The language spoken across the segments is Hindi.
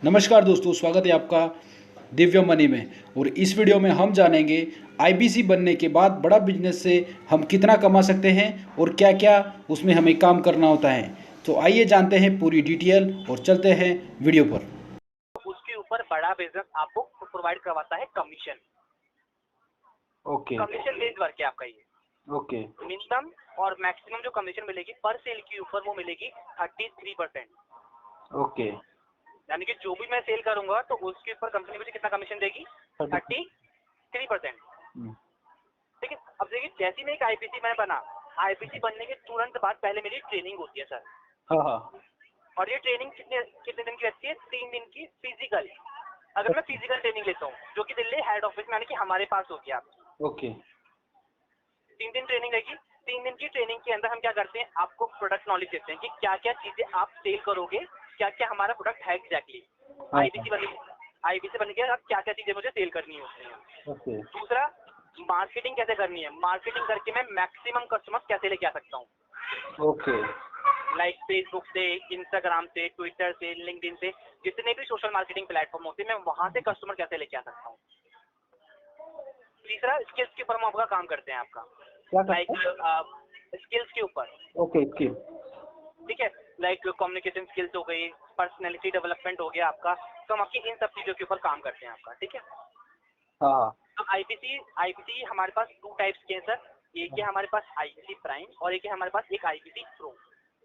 नमस्कार दोस्तों, स्वागत है आपका दिव्य मनी में। और इस वीडियो में हम जानेंगे आईबीसी बनने के बाद बड़ा बिजनेस से हम कितना कमा सकते हैं और क्या क्या उसमें हमें काम करना होता है। तो आइए जानते हैं पूरी डिटेल और चलते हैं वीडियो पर। उसके ऊपर बड़ा बिजनेस आपको प्रोवाइड करवाता है commission. Okay commission based work है आपका ये। ओके मिनिमम और मैक्सिमम जो कमीशन मिलेगी पर सेल के ऊपर वो मिलेगी 33%। ओके यानी कि जो भी मैं सेल करूंगा तो उसके ऊपर कंपनी मुझे कितना कमीशन देगी? 33%। ठीक है। अब देखिए, जैसे मैं एक आईपीसी मैं बना, आईपीसी बनने के तुरंत बाद पहले मेरी ट्रेनिंग होती है सर। हाँ हाँ और ये ट्रेनिंग कितने कितने दिन की रहती है? 3 दिन की फिजिकल। अगर मैं फिजिकल ट्रेनिंग लेता हूँ जो कि दिल्ली हेड ऑफिस में यानी कि हमारे पास होगी आप, ओके 3 दिन ट्रेनिंग रहेगी। 3 दिन की ट्रेनिंग के अंदर हम क्या करते हैं, आपको प्रोडक्ट नॉलेज देते हैं कि क्या क्या चीजें आप सेल करोगे, क्या क्या हमारा प्रोडक्ट है एग्जैक्टली। आईबीसी बनने के बाद क्या क्या चीजें मुझे सेल करनी होती हैं। ओके दूसरा, मार्केटिंग कैसे करनी है, मार्केटिंग करके मैं मैक्सिमम कस्टमर कैसे लेके आ सकता हूँ। ओके लाइक फेसबुक से, इंस्टाग्राम से, ट्विटर से, लिंक्डइन से, जितने भी सोशल मार्केटिंग प्लेटफॉर्म होते हैं मैं वहां से कस्टमर कैसे लेके आ सकता हूँ। तीसरा, स्किल्स के ऊपर हम आपका काम करते हैं आपका, क्या लाइक स्किल्स के ऊपर। ओके स्किल ठीक है, लाइक कम्युनिकेशन स्किल्स हो गई, पर्सनैलिटी डेवलपमेंट हो गया आपका, तो हम आपकी इन सब चीजों के ऊपर काम करते हैं आपका। ठीक है। हाँ तो आईपीसी हमारे पास 2 टाइप्स के हैं सर। एक है हमारे पास आईपीसी प्राइम और एक है हमारे पास एक आईपीसी प्रो।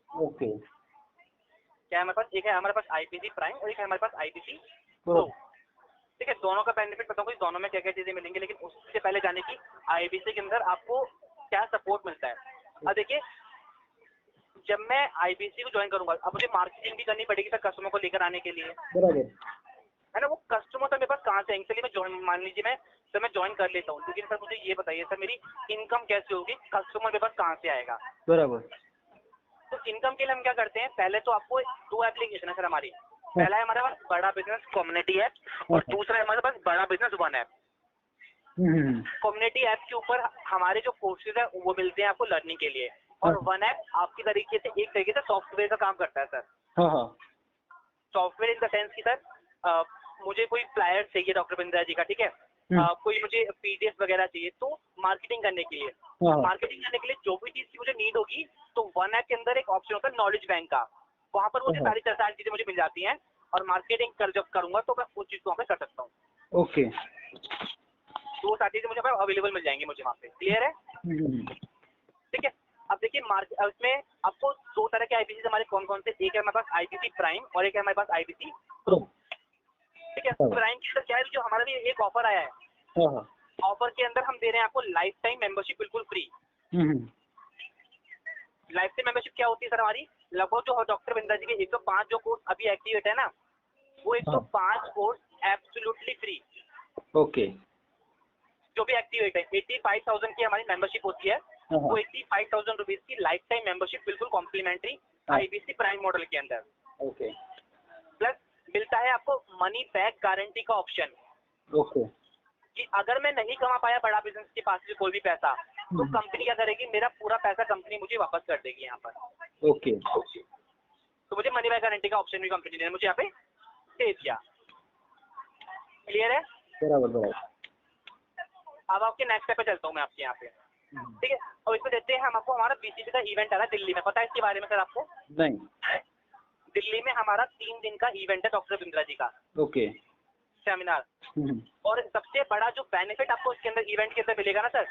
ओके क्या है हमारे पास? एक है हमारे पास आईपीसी प्राइम और एक है हमारे पास आईपीसी प्रो। ठीक है, दोनों का बेनिफिट बताऊंगा दोनों में क्या क्या चीजें मिलेंगी, लेकिन उससे पहले जाने की आईबीसी के अंदर आपको क्या सपोर्ट मिलता है। अब देखिए, जब मैं आईबीसी को ज्वाइन करूंगा, अब मुझे मार्केटिंग भी करनी पड़ेगी सर कस्टमर को लेकर आने के लिए, बराबर है ना। वो कस्टमर तो मेरे पास कहाँ से आएंगे? चलिए मैं ज्वाइन, मान लीजिए मैं ज्वाइन कर लेता हूँ, लेकिन सर मुझे ये बताइए सर, मेरी इनकम कैसे होगी? कस्टमर मेरे पास कहाँ से आएगा? बराबर तो इनकम के लिए हम क्या करते हैं, पहले तो आपको 2 एप्लीकेशन है सर हमारी। पहला है हमारे पास बड़ा बिजनेस कम्युनिटी ऐप और दूसरा है हमारे पास बड़ा business one app. Community app के ऊपर हमारे जो कोर्सेज है वो मिलते हैं आपको लर्निंग के लिए, और वन ऐप आपकी तरीके से एक तरीके से सॉफ्टवेयर का काम करता है सर। हाँ हाँ सॉफ्टवेयर इन द सेंस की सर, मुझे कोई फ्लायर चाहिए डॉक्टर बिंद्रा जी का, ठीक है, कोई मुझे पीडीएफ वगैरह चाहिए, तो मार्केटिंग करने के लिए, मार्केटिंग करने के लिए जो भी चीज की मुझे नीड होगी, तो वन ऐप के अंदर एक ऑप्शन होता है नॉलेज बैंक का, वहां पर मुझे सारी चीजें मुझे मिल जाती हैं, और मार्केटिंग कर जब करूंगा तो मैं उस चीज को वहाँ पे कर सकता हूँ। ओके तो वो सारी चीजें मुझे अवेलेबल मिल जाएंगी मुझे वहाँ पे। क्लियर है? ठीक है। अब देखिए, उसमें आपको 2 तरह के आईपीसी हमारे कौन कौन से, एक है हमारे पास आईपीसी प्राइम और एक है हमारे पास आईपीसी प्रो। ठीक है। प्राइम के अंदर क्या है, जो हमारा भी एक ऑफर आया है, ऑफर के अंदर हम दे रहे हैं आपको लाइफ टाइम मेंबरशिप बिल्कुल फ्री। लाइफ टाइम मेंबरशिप क्या होती है सर हमारी? लगभग जो डॉक्टर बिंद्रा जी के 105 जो कोर्स अभी एक्टिवेट है ना, वो 105 कोर्स एब्सोल्युटली फ्री। ओके जो भी एक्टिवेट है, 85,000 की हमारी मेंबरशिप होती है, वो 85,000 रुपीज की लाइफ टाइम मेंबरशिप बिल्कुल कॉम्प्लीमेंट्री आईबीसी प्राइम मॉडल के अंदर। ओके प्लस मिलता है आपको मनी बैक गारंटी का ऑप्शन, ओके कि अगर मैं नहीं कमा पाया बड़ा बिजनेस के पास से कोई भी पैसा, तो कंपनी क्या करेगी, मेरा पूरा पैसा कंपनी मुझे वापस कर देगी यहाँ पर। ओके तो मुझे मनी बैक गारंटी का ऑप्शन भी कंपनी ने मुझे यहाँ पे दे दिया। क्लियर है? बराबर बराबर अब आपके नेक्स्ट स्टेप पे चलता हूँ मैं आपके यहाँ पे। ठीक है। और इसमें देते हैं हम आपको, हमारा बीसीबी का इवेंट आ रहा है दिल्ली में, पता है इसके बारे में सर आपको? नहीं दिल्ली में हमारा 3 दिन का इवेंट है डॉक्टर बिंद्रा जी का ओके सेमिनार। और सबसे बड़ा जो बेनिफिट आपको इसके अंदर इवेंट के अंदर मिलेगा ना सर,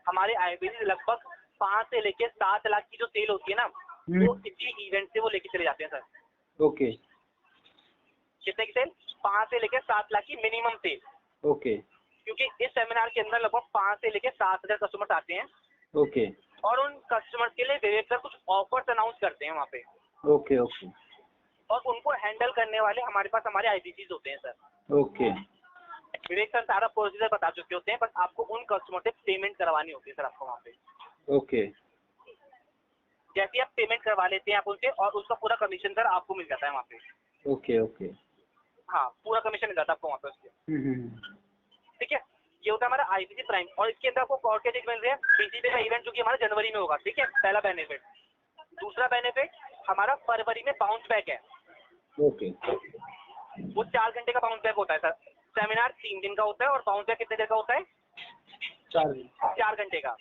हमारे आईबीसी लगभग 5 से लेके 7 लाख की जो सेल होती है ना, वो इसी इवेंट से वो लेके चले जाते हैं सर। ओके कितने की सेल? 5 से लेके 7 लाख की मिनिमम सेल। ओके क्योंकि इस सेमिनार के अंदर लगभग 5 से लेके 7,000 कस्टमर्स आते हैं, ओके और उन कस्टमर्स के लिए विवेक सर कुछ ऑफर्स अनाउंस करते हैं वहाँ पे, ओके ओके और उनको हैंडल करने वाले हमारे पास हमारे आईबीसी होते हैं सर। ओके विवेक सर सारा प्रोसीजर बता चुके होते हैं, बस आपको उन कस्टमर से पेमेंट करवानी होती है सर आपको वहाँ पे। ओके जैसे आप पेमेंट करवा लेते हैं आप उनसे, और उसका पूरा कमीशन सर आपको मिल जाता है वहाँ पे। ओके ओके हाँ, पूरा कमीशन मिल जाता है आपको वहाँ पे उसके। ठीक है। ये होता है हमारा आईबीसी प्राइम, और इसके अंदर आपको और क्या चीज मिल रही है? बीसीबी का इवेंट जो कि हमारा जनवरी में होगा, ठीक है, पहला बेनिफिट। दूसरा बेनिफिट हमारा फरवरी में बाउंस बैक है। ओके वो 4 घंटे का बाउंस बैक होता है सर। सेमिनार 3 दिन का होता है और बाउंस बैक कितने देर का होता है? 4 घंटे का।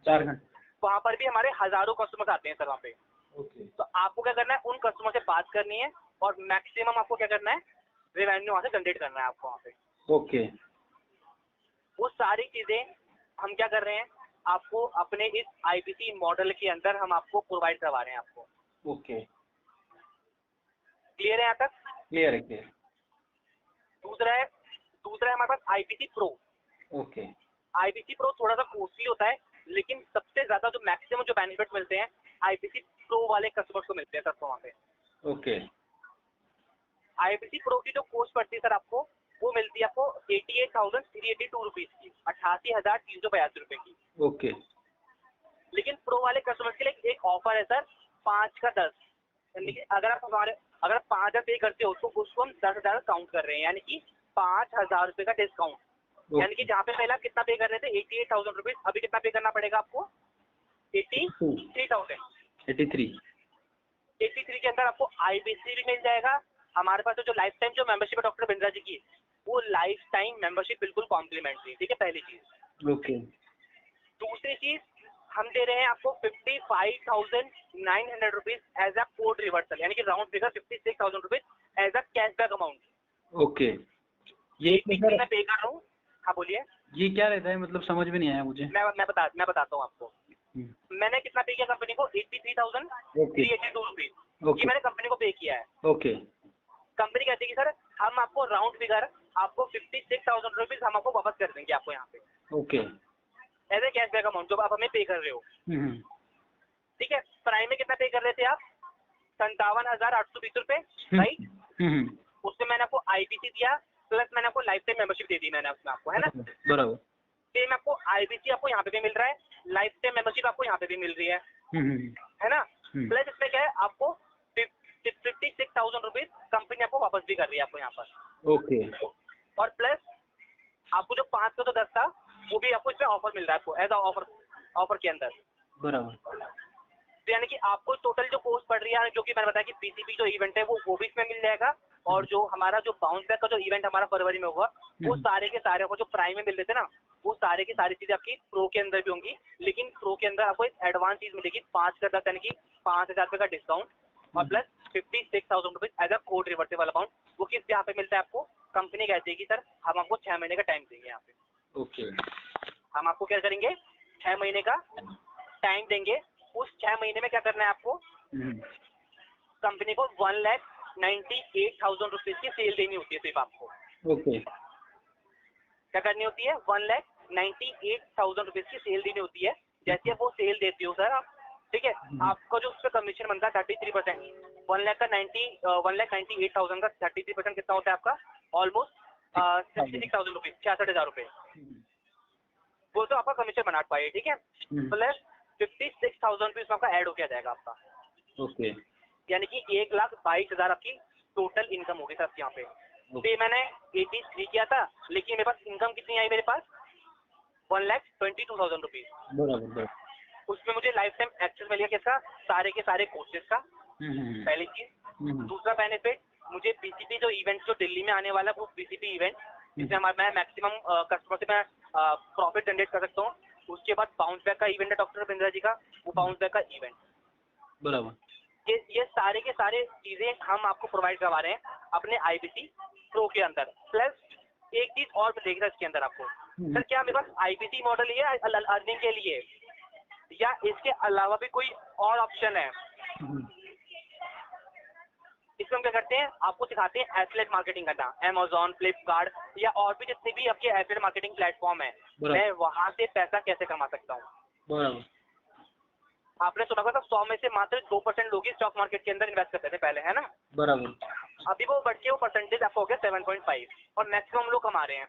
4 घंटे। वहाँ पर भी हमारे हजारों कस्टमर्स आते हैं सर वहाँ पे। ओके। तो आपको क्या करना है, उन कस्टमर से बात करनी है और मैक्सिमम आपको क्या करना है, रेवेन्यू वहाँ से जनरेट करना है आपको वहाँ पे। ओके। वो सारी चीजें हम क्या कर रहे हैं, आपको अपने इस आईबीसी मॉडल के अंदर हम आपको प्रोवाइड करवा रहे हैं आपको। ओके। क्लियर है यहाँ तक? क्लियर है, क्लियर। दूसरा है हमारे पास IBC pro. Okay. IBC pro थोड़ा सा कॉस्टली होता है, लेकिन सबसे ज्यादा जो मैक्सिमम जो बेनिफिट मिलते हैं आईबीसी प्रो वाले कस्टमर्स को मिलते हैं सर वहाँ पे। ओके। आईबीसी प्रो की जो कॉस्ट पड़ती है सर आपको, वो मिलती है आपको 88,382 रुपीज की, 88,382 रुपए की। ओके। लेकिन प्रो वाले कस्टमर्स के लिए एक ऑफर है सर, 5 का 10। यानी कि अगर आप 5,000 पे करते हो तो उसको हम 10,000 काउंट कर रहे हैं, यानी कि 5,000 रुपए का डिस्काउंट। यानी कि जहाँ पे पहले आप कितना पे कर रहे थे 88,000 रुपीज, अभी कितना पे करना पड़ेगा आपको? 83,000। 83 के अंदर आपको आईबीसी भी मिल जाएगा। हमारे पास जो लाइफ टाइम जो मेंबरशिप है डॉक्टर बिंद्रा जी की, वो लाइफ टाइम मेंबरशिप बिल्कुल कॉम्प्लीमेंट्री, ठीक है, पहली चीज। ओके। दूसरी चीज, हम दे रहे हैं आपको 55,900 rupees as a code reversal, यानी कि round figure 56,000 rupees as a cashback amount. Okay. ये मैं पे कर रहा हूँ। हाँ बोलिए। ये क्या रहता है, मतलब समझ में नहीं आया मुझे। मैं बताता हूँ आपको। मैंने कितना पे किया कंपनी को? 83,382 रुपीज। ये मैंने कंपनी को पे किया है। ओके। कंपनी कहती है कि सर हम आपको राउंड फिगर आपको 56,000 रुपीज हम आपको वापस कर देंगे आपको यहाँ पे, okay. As a cashback amount जो आप हमें पे कर रहे हो। ठीक है। प्राइम में कितना पे कर रहे थे आप? 57,820 रुपए, राइट। उसमें मैंने आपको आईबीसी दिया, प्लस मैंने आपको लाइफ टाइम मेंबरशिप दे दी मैंने उसमें आपको, है ना? बराबर। सेम आपको आईबीसी आपको यहाँ पे भी मिल रहा है, लाइफ टाइम मेंबरशिप आपको यहाँ पे भी मिल रही है ना? प्लस इसमें क्या है, आपको 56,000 रुपीज कंपनी आपको वापस भी कर रही है आपको यहाँ पर। ओके। और प्लस आपको जो 5 का तो 10 था, वो भी आपको इसमें ऑफर मिल रहा है आपको एज ऑफर के अंदर। बराबर। तो यानी कि आपको टोटल जो कॉस्ट पड़ रही है, जो कि मैंने बताया कि बीसीपी जो इवेंट है वो भी इसमें मिल जाएगा, और जो हमारा जो बाउंस बैक का जो इवेंट हमारा फरवरी में होगा, वो सारे के सारे आपको जो प्राइम में मिल रहे थे ना, वो सारे की सारी चीजें आपकी प्रो के अंदर भी होंगी। लेकिन प्रो के अंदर आपको एक एडवांस चीज मिलेगी, 5 का 10 यानी कि 5,000 रुपए का डिस्काउंट, और plus 56,000 rupees as a code reversible amount. वो किस यहाँ पे मिलता है आपको? कंपनी कहती है कि सर हम आपको 6 महीने का टाइम देंगे यहाँ पे। ओके। हम आपको क्या करेंगे? 6 महीने का टाइम देंगे। उस 6 महीने में क्या करना है आपको? कंपनी को 1,98,000 रुपीज की सेल देनी होती है सिर्फ आपको। ओके। क्या करनी होती है? 1,98,000 रुपीज की सेल देनी होती है। जैसे आप वो सेल देती हो सर आप, ठीक है, आपका जो उस पर कमीशन बनता है 33%। 1,98,000 का 33% कितना होता है आपका? ऑलमोस्ट 66,000 रुपीज, 66,000 रुपए। वो तो आपका कमीशन बना पाए, ठीक है। प्लस 56,000 रुपीज आपका ऐड होकर आ जाएगा आपका। ओके। यानी कि 1,22,000 आपकी टोटल इनकम होगी सर यहाँ पे। पे मैंने 83 किया था, लेकिन मेरे पास इनकम कितनी आई मेरे पास? 1,22,000 रुपीज। बराबर। उसमें मुझे लाइफ टाइम एक्सेस मिल गया किसका? सारे के सारे कोर्सेज का, पहली चीज। दूसरा बेनिफिट, मुझे बीसीपी जो इवेंट जो दिल्ली में आने वाला है, वो बीसीपी इवेंट जिसमें मैं मैक्सिमम कस्टमर से मैं प्रॉफिट जनरेट कर सकता हूँ। उसके बाद बाउंस बैक का इवेंट है डॉक्टर बिंद्रा जी का, वो बाउंस बैक का इवेंट। बराबर। ये सारे के सारे चीजें हम आपको प्रोवाइड करवा रहे हैं अपने आईबीसी प्रो के अंदर। प्लस एक चीज और देखना इसके अंदर आपको, सर क्या मेरे पास आईबीसी मॉडल ही है अर्निंग के लिए, या इसके अलावा भी कोई और ऑप्शन है? इसमें हम क्या करते हैं, आपको सिखाते हैं एफिलिएट मार्केटिंग करना। अमेज़न, फ्लिपकार्ट या और भी जितने भी आपके एफिलिएट मार्केटिंग प्लेटफॉर्म है, मैं वहां से पैसा कैसे कमा सकता हूँ। आपने सुना होगा 100 में से मात्र 2% लोग ही स्टॉक मार्केट के अंदर इन्वेस्ट करते थे पहले, है ना? बराबर। अभी वो बढ़ के वो परसेंटेज आपको हो गया 7.5, और मैक्सिमम लोग कमा रहे हैं।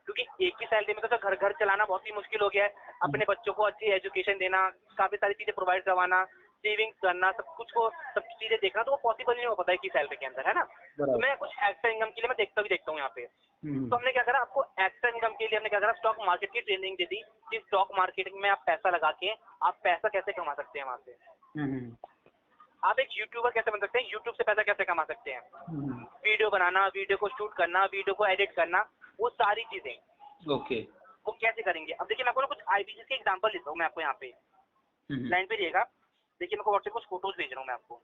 क्योंकि एक ही सैलरी में तो घर घर चलाना बहुत ही मुश्किल हो गया है। अपने बच्चों को अच्छी एजुकेशन देना, काफी सारी चीजें प्रोवाइड करवाना, सेविंग करना, सब चीजें देखना, तो वो पॉसिबल नहीं हो पाता है कि सैलरी के अंदर, है ना? तो मैं कुछ एक्स्ट्रा इनकम के लिए मैं देखता हूँ यहाँ पे। तो हमने क्या करा, आपको एक्स्ट्रा इनकम के लिए हमने क्या करा, स्टॉक मार्केट की ट्रेनिंग दे दी कि स्टॉक मार्केटिंग में आप पैसा लगा के आप पैसा कैसे कमा सकते हैं वहां से। आप एक यूट्यूबर कैसे बन सकते हैं, यूट्यूब से पैसा कैसे कमा सकते हैं, वीडियो बनाना, वीडियो को शूट करना, वीडियो को एडिट करना, वो सारी चीजें ओके। वो कैसे करेंगे। अब देखिए मैं आपको ना कुछ आईबीसी के एग्जांपल देता हूँ मैं आपको यहाँ पे, लाइन पे रहिएगा। देखिए मैं व्हाट्सएप कुछ फोटोज भेज रहा हूँ मैं आपको,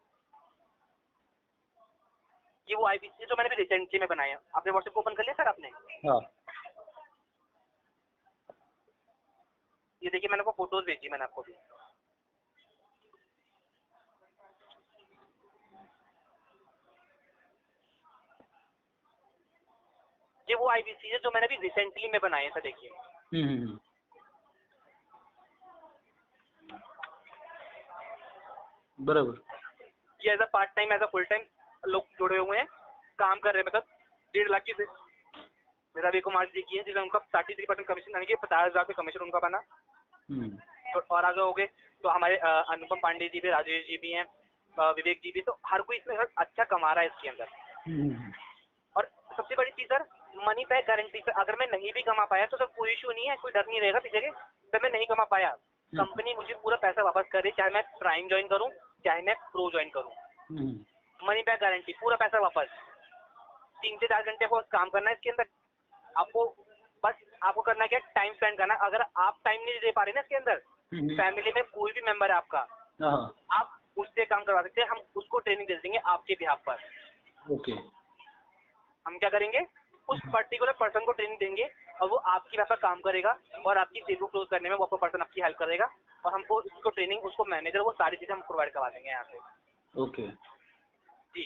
ये वो आईबीसी जो मैंने भी रिसेंटली में बनाया। आपने व्हाट्सएप को ओपन कर लिया सर आपने? हाँ। ये देखिए मैंने आपको फोटोज भेजी, मैंने आपको भी। ये वो आईबीसी है जो मैंने भी रिसेंटली में बनाए था, देखिए। बराबर। ये as a part time as a full time लोग जुड़े हुए हैं, काम कर रहे हैं। मतलब 1.5 लाख की मेरा भी कुमार जी की है, जिसमें उनका 33% कमीशन, यानी कि 50,000 रुपये कमीशन उनका बना। तो और आगे हो गए तो हमारे अनुपम पांडे जी भी, राजेश जी भी हैं, विवेक जी भी। तो हर कोई इसमें अच्छा कमा रहा है इसके अंदर। और सबसे बड़ी चीज sir, money back guarantee. Sir अगर मैं नहीं भी कमा पाया तो सर कोई इशू नहीं है, कोई डर नहीं रहेगा पीछे के। सर मैं नहीं कमा पाया, कंपनी मुझे पूरा पैसा वापस करे, चाहे मैं प्राइम ज्वाइन करूं चाहे मैं प्रो ज्वाइन करूं। मनी बैक गारंटी, पूरा पैसा वापस। 3 से 4 घंटे को काम करना है इसके अंदर आपको। बस आपको करना क्या, टाइम स्पेंड करना। अगर आप टाइम नहीं दे पा रहे ना इसके अंदर, फैमिली में कोई भी मेंबर है आपका, आप उससे काम करवा सकते हैं। हम उसको ट्रेनिंग दे देंगे आपके बिहाफ पर। ओके। हम क्या करेंगे, उस पर्टिकुलर पर्सन को ट्रेनिंग देंगे और वो आपकी वहाँ पर काम करेगा और आपकी सेल को क्लोज करने में वो पर्सन आपकी हेल्प करेगा। और हमको उसको ट्रेनिंग, उसको मैनेजर, वो सारी चीजें हम प्रोवाइड करवा देंगे यहाँ से। ओके जी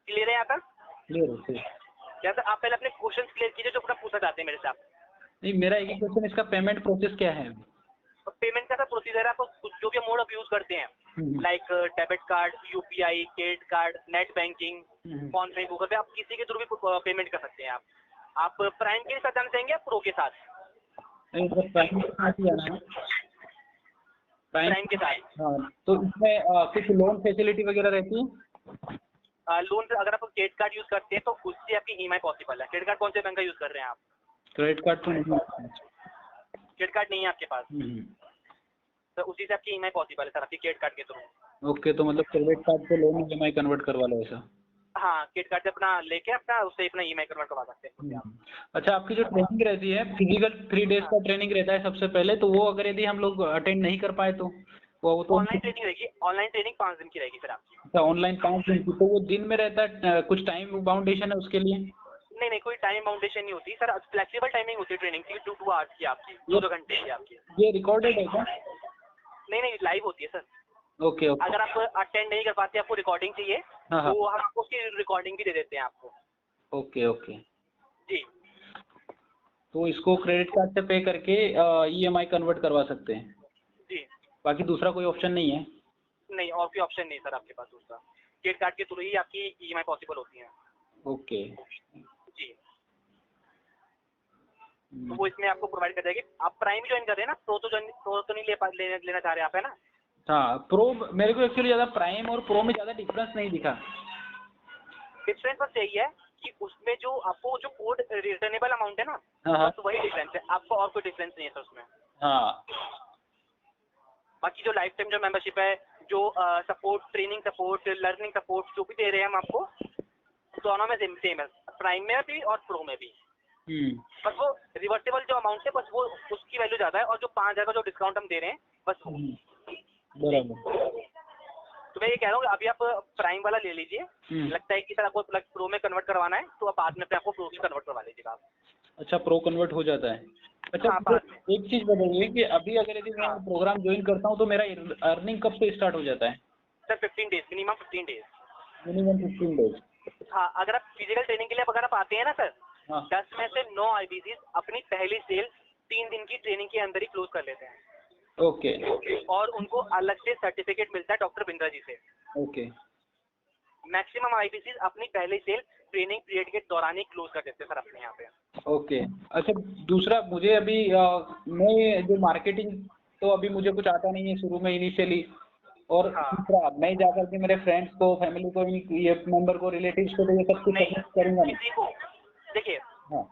क्लियर है यहाँ तक? क्लियर है। क्या सर आप पहले अपने क्वेश्चन क्लियर कीजिए जो पूरा पूछना चाहते हैं मेरे से आप। नहीं, मेरा एक ही क्वेश्चन, इसका पेमेंट प्रोसेस क्या है? पेमेंट का सर प्रोसीजर है, आपको जो भी मोड ऑफ यूज करते हैं, like debit card, UPI, credit card, net banking, phone पे, गूगल पे, आप किसी के थ्रू भी पेमेंट कर सकते हैं। आप प्राइम के साथ जाना चाहेंगे या प्रो के साथ? नहीं, तो प्राइम के साथ ही जाना है। प्राइम के साथ। हाँ, तो इसमें कुछ लोन फैसिलिटी वगैरह रहती है? लोन अगर आप क्रेडिट कार्ड यूज करते हैं तो उससे आपकी ईएमआई पॉसिबल है। क्रेडिट कार्ड कौन से बैंक का यूज कर रहे हैं आप? क्रेडिट कार्ड तो नहीं है। क्रेडिट कार्ड नहीं है आपके पास, तो उसी से आपकी ईएमआई पॉसिबल है सर, आपकी क्रेडिट कार्ड के थ्रू। ओके, तो मतलब क्रेडिट कार्ड पे लोन ईएमआई कन्वर्ट करवा लो ऐसा? हाँ, क्रेडिट कार्ड से अपना लेके अपना उससे अपना ईएमआई कन्वर्ट करवा सकते हैं। अच्छा, आपकी जो ट्रेनिंग रहती है फिजिकल 3 डेज का ट्रेनिंग रहता है सबसे पहले, तो वो अगर यदि हम लोग अटेंड नहीं कर पाए तो वो तो ऑनलाइन ट्रेनिंग रहेगी। ऑनलाइन ट्रेनिंग 5 दिन की रहेगी सर आपकी। अच्छा, ऑनलाइन 5 दिन की, तो वो दिन में रहता है? कुछ टाइम बाउंडेशन है उसके लिए? नहीं नहीं, कोई टाइम बाउंडेशन नहीं होती सर, फ्लेक्सिबल टाइमिंग होती है ट्रेनिंग की। 2 आवर्स की आपकी, 2 घंटे की आपकी। ये रिकॉर्डेड है क्या? नहीं नहीं, लाइव होती है सर। Okay okay. अगर आप अटेंड नहीं कर पाते, आपको रिकॉर्डिंग चाहिए, तो हम आपको उसकी रिकॉर्डिंग भी दे देते हैं आपको। ओके ओके जी। तो इसको क्रेडिट कार्ड से पे करके ईएमआई कन्वर्ट करवा सकते हैं? जी। बाकी दूसरा कोई ऑप्शन नहीं है? नहीं, और कोई ऑप्शन नहीं सर आपके पास दूसरा। क्रेडिट कार्ड के थ्रू ही आपकी ईएमआई पॉसिबल होती है। ओके। जी। तो वो इसमें आपको प्रोवाइड कर देगी। आप प्राइम ज्वाइन कर रहे हैं ना, प्रो तो नहीं लेना चाह रहे आप, है ना? हाँ, प्रो मेरे को एक्चुअली ज़्यादा प्राइम और प्रो में ज़्यादा डिफरेंस नहीं दिखा। डिफरेंस बस यही है कि उसमें जो आपको जो कोड रिटर्नेबल अमाउंट है ना, हाँ बस वही डिफरेंस है, आपको और कोई डिफरेंस नहीं है सर उसमें। हाँ। बाकी जो लाइफ टाइम जो मेंबरशिप है, जो support, training support, learning support जो भी दे रहे हैं हम आपको, दोनों में सेम है, प्राइम में भी और प्रो में भी। बस वो रिवर्सेबल जो अमाउंट है, बस वो उसकी वैल्यू ज़्यादा है, और जो 5,000 का जो डिस्काउंट हम दे रहे हैं बस वो। बराबर। तो मैं ये कह रहा हूँ आप प्राइम वाला ले लीजिए। लगता है कि सर आपको प्रो में कन्वर्ट करवाना है, तो आप बाद में आपको प्रो में कन्वर्ट करवा लीजिएगा आप। अच्छा, प्रो कन्वर्ट हो जाता है? अच्छा, हाँ, एक चीज़ बताइए कि अभी अगर यदि मैं प्रोग्राम ज्वाइन करता हूँ तो मेरा अर्निंग कब से स्टार्ट हो जाता है? Sir 15 days, minimum 15 days. Minimum 15 days? हाँ, अगर आप फिजिकल ट्रेनिंग के लिए अगर आप आते हैं ना सर, 10 में से 9 आईबीसी अपनी पहली सेल 3 दिन की ट्रेनिंग के अंदर ही क्लोज कर लेते हैं। ओके। और उनको अलग से सर्टिफिकेट मिलता है डॉक्टर बिंद्रा जी से। ओके। मैक्सिमम आईबीसी अपनी पहली सेल ट्रेनिंग पीरियड के दौरान ही क्लोज कर देते हैं सर अपने यहाँ पे। ओके। अच्छा, दूसरा मुझे अभी मैं जो मार्केटिंग तो अभी मुझे कुछ आता नहीं है शुरू में इनिशियली, और दूसरा मैं जाकर के मेरे फ्रेंड्स को, फैमिली को, ये मेंबर को, रिलेटिव्स को तो ये सब कुछ करूँगा नहीं। किसी को देखिए, हाँ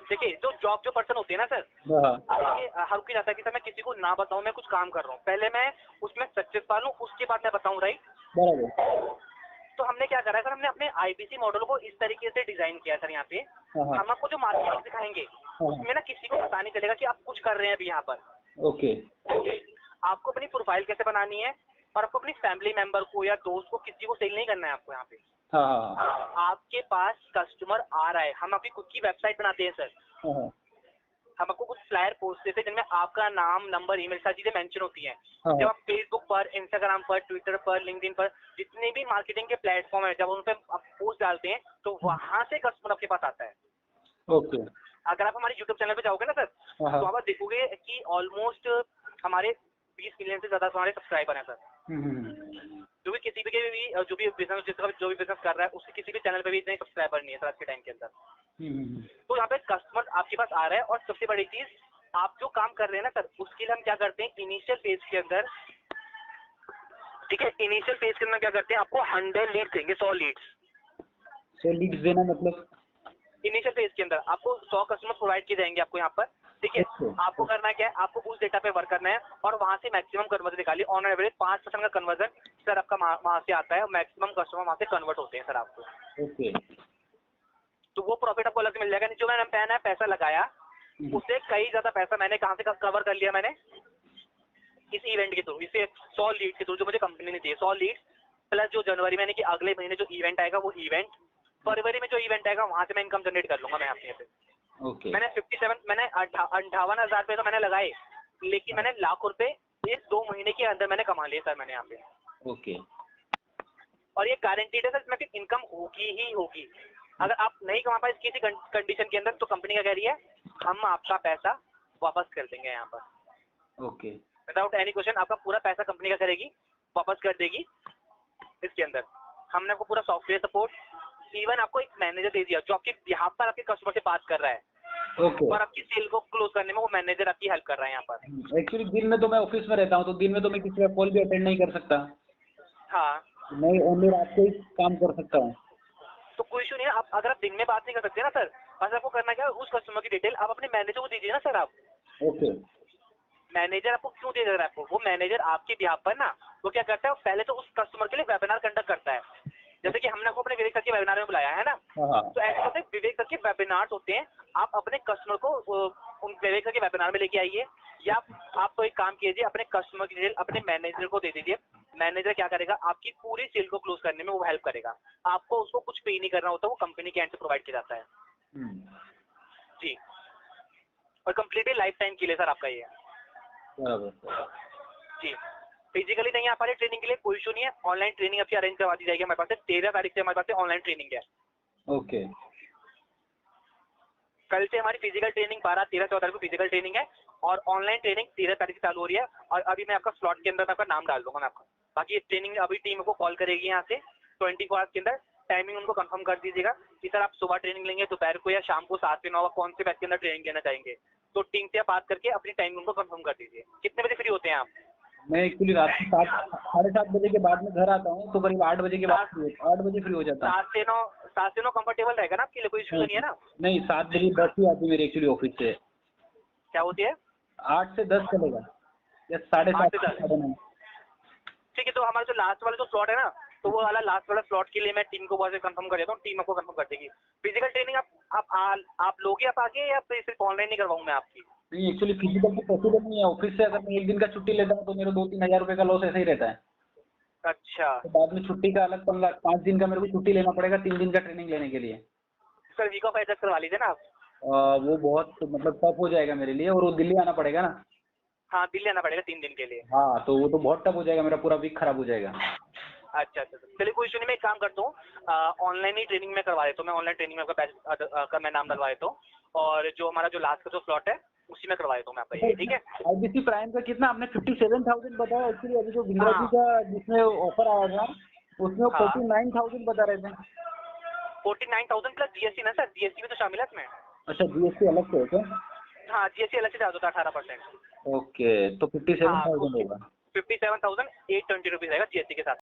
देखिए जो पर्सन होते हैं ना सर, हर कोई चाहता है कि सर मैं किसी को ना बताऊं मैं कुछ काम कर रहा हूँ, पहले मैं उसमें सक्सेस पा लूं उसके बाद मैं बताऊं, राइट। बराबर। तो हमने क्या करा है सर, हमने अपने आईबीसी मॉडल को इस तरीके से डिजाइन किया है सर। यहाँ पे हम आपको जो मार्केटिंग सिखाएंगे उसमें ना किसी को पता नहीं चलेगा कि आप कुछ कर रहे हैं अभी यहाँ पर। ओके। आपको अपनी प्रोफाइल कैसे बनानी है और आपको अपनी फैमिली मेंबर को या दोस्त को किसी को सेल नहीं करना है आपको यहाँ पे। आपके पास कस्टमर आ रहा है, हम आपकी खुद की वेबसाइट बनाते हैं सर। हम आपको कुछ फ्लायर पोस्ट देते हैं जिनमें आपका नाम, नंबर, ईमेल सारी चीजें मेंशन होती हैं। जब आप फेसबुक पर, इंस्टाग्राम पर, ट्विटर पर, लिंक्डइन पर, जितने भी मार्केटिंग के प्लेटफॉर्म है, जब उन पर आप पोस्ट डालते हैं तो वहां से कस्टमर आपके पास आता है। ओके। अगर आप हमारे यूट्यूब चैनल पे जाओगे ना सर, तो आप देखोगे कि ऑलमोस्ट हमारे 20 मिलियन से ज्यादा हमारे सब्सक्राइबर हैं सर। जो भी किसी भी जो भी बिजनेस कर रहा है उसके किसी भी चैनल पे भी इतने सब्सक्राइबर नहीं है सर आज के टाइम के अंदर। तो यहाँ पे कस्टमर आपके पास आ रहा है। और सबसे बड़ी चीज, आप जो काम कर रहे हैं ना सर, उसके लिए हम क्या करते हैं इनिशियल फेज के अंदर, ठीक है, इनिशियल फेज के अंदर क्या करते हैं, आपको 100 लीड देंगे, 100 लीड्स। 100 लीड्स देना मतलब इनिशियल फेज के अंदर आपको 100 कस्टमर प्रोवाइड किए जाएंगे आपको यहाँ पर, ठीक है। आपको करना क्या है, आपको उस डेटा पे वर्क करना है और वहां से मैक्सिमम कन्वर्जन निकालिए। ऑन एवरेज 5% का कन्वर्जन सर आपका वहां से आता है और मैक्सिमम कस्टमर वहां से कन्वर्ट होते हैं सर आपको। ओके। तो वो प्रॉफिट आपको अलग से मिल जाएगा। जो मैंने पैसा लगाया उससे कई ज्यादा पैसा मैंने कहाँ से कवर कर लिया, मैंने इस इवेंट के थ्रू, इसे 100 लीड के थ्रू जो मुझे कंपनी ने दिए, 100 लीड प्लस जो जनवरी में कि अगले महीने जो इवेंट आएगा वो इवेंट, फरवरी में जो इवेंट आएगा वहां से मैं इनकम जनरेट कर लूंगा मैं आपके पे। ओके। मैंने 58,000 रुपए तो मैंने लगाए, लेकिन मैंने लाखों रुपए इस 2 महीने के अंदर मैंने कमा लिए सर मैंने यहाँ पे। ओके। और ये गारंटीड है सर, इसमें फिर इनकम होगी ही होगी। अगर आप नहीं कमा पाए किसी कंडीशन के अंदर तो कंपनी क्या कह रही है, हम आपका पैसा वापस कर देंगे यहाँ पर। ओके। विदाउट एनी क्वेश्चन आपका पूरा पैसा कंपनी क्या करेगी, वापस कर देगी। इसके अंदर हमने आपको पूरा सॉफ्टवेयर सपोर्ट, इवन आपको एक मैनेजर दे दिया जो आपके यहाँ पर आपके कस्टमर से बात कर रहा है। ओके। और आपकी सेल को क्लोज करने में वो मैनेजर आपकी हेल्प कर रहा है यहाँ पर। एक्चुअली दिन में तो मैं ऑफिस में रहता हूँ, तो दिन में तो मैं किसी का कॉल भी अटेंड नहीं कर सकता। हाँ, मैं ओनली रात को ही काम कर सकता हूँ। तो कोई इशू नहीं है। आप अगर आप दिन में बात नहीं कर सकते ना सर, बस आपको करना क्या है, उस कस्टमर की डिटेल आप अपने मैनेजर को दीजिए ना सर। आप ओके। मैनेजर आपको क्यों दे रहा है आपको, वो मैनेजर आपके बिहाफ पर ना वो क्या करता है, वो पहले तो उस कस्टमर के लिए वेबिनार कंडक्ट करता है। जैसे कि हमने आपको अपने विवेक सर के वेबिनार में बुलाया है ना, तो ऐसे होते विवेक सर के वेबिनार्स होते हैं। आप अपने कस्टमर को उन विवेक सर के वेबिनार में लेके आइए, या आप तो एक काम कीजिए, अपने कस्टमर की डिटेल अपने मैनेजर को दे दीजिए। मैनेजर क्या करेगा, आपकी पूरी सेल को क्लोज करने में वो हेल्प करेगा। आपको उसको कुछ पे नहीं करना होता, वो कंपनी के एंड से प्रोवाइड किया जाता है जी। और कंप्लीटली लाइफ टाइम के लिए सर आपका ये जी। फिजिकली नहीं आ पा रहे ट्रेनिंग के लिए कोई इशू नहीं है, ऑनलाइन ट्रेनिंग आपकी अरेंज करवा दी जाएगी हमारे पास से। 13 तारीख से हमारे पास से ऑनलाइन ट्रेनिंग है। ओके। कल से हमारी फिजिकल ट्रेनिंग 12, 13, 14 तारीख को फिजिकल ट्रेनिंग है और ऑनलाइन ट्रेनिंग 13 तारीख से चालू हो रही है। और अभी मैं आपका स्लॉट के अंदर मैं आपका नाम डाल दूंगा मैं आपका। बाकी ट्रेनिंग अभी टीम को कॉल करेगी यहाँ से 24 आवर्स के अंदर। टाइमिंग उनको कंफर्म कर दीजिएगा कि सर आप सुबह ट्रेनिंग लेंगे, दोपहर को या शाम को 7 से 9 कौन से बैच के अंदर ट्रेनिंग लेना चाहेंगे। तो टीम से आप बात करके अपनी टाइमिंग उनको कंफर्म कर दीजिए। कितने बजे फ्री होते हैं आप? मैं एक्चुअली रात में 7, 7:30 बजे के बाद में घर आता हूँ, तो करीब 8 बजे के बाद 8 बजे फ्री हो जाता है। 7 से 9 कंफर्टेबल रहेगा ना आपके लिए, कोई इशू नहीं है ना? नहीं, 7 बजे बस ही आती है मेरी एक्चुअली ऑफिस से। क्या होती है? 8 से 10 चलेगा या 7:30 से 9:30। ठीक है, तो हमारा जो लास्ट वाला जो स्लॉट है ना, तो वो वाला लास्ट वाला स्लॉट के लिए मैं टीम को बहुत से कंफर्म कर देता हूँ। टीम आपको कंफर्म कर देगी। फिजिकल ट्रेनिंग आप लोगे आप आगे, या फिर सिर्फ ऑनलाइन ही करवाऊँ मैं आपकी? नहीं, एक्चुअली फिजिकल तो पॉसिबल नहीं है। ऑफिस से अगर मैं एक दिन का छुट्टी लेता हूँ तो मेरा 2-3 हज़ार रुपये का लॉस ऐसे ही रहता है। अच्छा, तो बाद में छुट्टी का अलग 5 दिन का मेरे को छुट्टी लेना पड़ेगा 3 दिन का ट्रेनिंग लेने के लिए। सर वीक ऑफ एडजस्ट करवा लीजिए ना आप। वो बहुत मतलब टफ हो जाएगा मेरे लिए, और वो दिल्ली आना पड़ेगा ना। हाँ, दिल्ली आना पड़ेगा 3 दिन के लिए। हाँ, तो वो तो बहुत टफ हो जाएगा, मेरा पूरा वीक खराब हो जाएगा। अच्छा, चलिए कोई इशू नहीं। मैं एक काम करता हूँ, ऑनलाइन ही ट्रेनिंग में करवा देता हूँ। मैं ऑनलाइन ट्रेनिंग में आपका बैच का मैं नाम डलवा देता हूँ, और जो हमारा जो लास्ट का जो स्लॉट है उसी में करवा देता हूँ मैं आपका ये, ठीक है? आईबीसी प्राइम का कितना आपने 57,000 बताया? एक्चुअली अभी जो बिंद्रा जी का जिसमें ऑफर आया था उसमें 49,000 बता रहे थे। 49,000 प्लस जीएसटी ना सर, जीएसटी भी तो शामिल है इसमें। अच्छा, जीएसटी अलग से है क्या? हाँ, जीएसटी अलग से चार्ज होता है 18%। ओके, तो 57,000 होगा। 57,820 रुपीज़ आएगा जीएसटी के साथ।